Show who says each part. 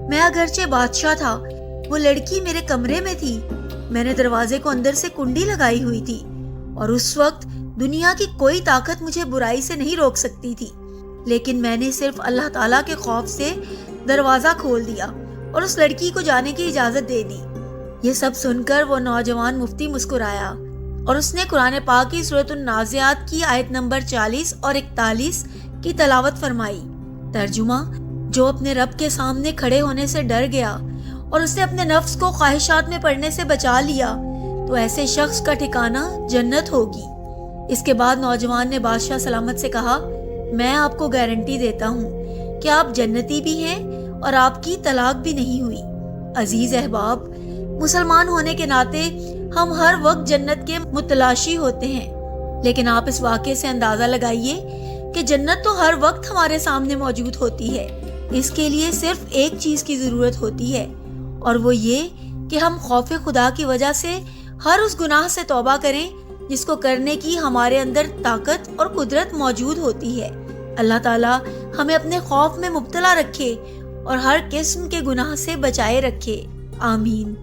Speaker 1: میں اگرچہ بادشاہ تھا، وہ لڑکی میرے کمرے میں تھی، میں نے دروازے کو اندر سے کنڈی لگائی ہوئی تھی، اور اس وقت دنیا کی کوئی طاقت مجھے برائی سے نہیں روک سکتی تھی، لیکن میں نے صرف اللہ تعالیٰ کے خوف سے دروازہ کھول دیا اور اس لڑکی کو جانے کی اجازت دے دی۔ یہ سب سن کر وہ نوجوان مفتی مسکرایا اور اس نے قرآن پاک کی سورۃ النازعات کی آیت نمبر 40 اور 41 کی تلاوت فرمائی۔ ترجمہ: جو اپنے رب کے سامنے کھڑے ہونے سے ڈر گیا اور اس نے اپنے نفس کو خواہشات میں پڑنے سے بچا لیا تو ایسے شخص کا ٹھکانہ جنت ہوگی۔ اس کے بعد نوجوان نے بادشاہ سلامت سے کہا، میں آپ کو گارنٹی دیتا ہوں کہ آپ جنتی بھی ہیں اور آپ کی طلاق بھی نہیں ہوئی۔ عزیز احباب، مسلمان ہونے کے ناطے ہم ہر وقت جنت کے متلاشی ہوتے ہیں، لیکن آپ اس واقعے سے اندازہ لگائیے کہ جنت تو ہر وقت ہمارے سامنے موجود ہوتی ہے۔ اس کے لیے صرف ایک چیز کی ضرورت ہوتی ہے، اور وہ یہ کہ ہم خوف خدا کی وجہ سے ہر اس گناہ سے توبہ کریں جس کو کرنے کی ہمارے اندر طاقت اور قدرت موجود ہوتی ہے۔ اللہ تعالیٰ ہمیں اپنے خوف میں مبتلا رکھے اور ہر قسم کے گناہ سے بچائے رکھے۔ آمین۔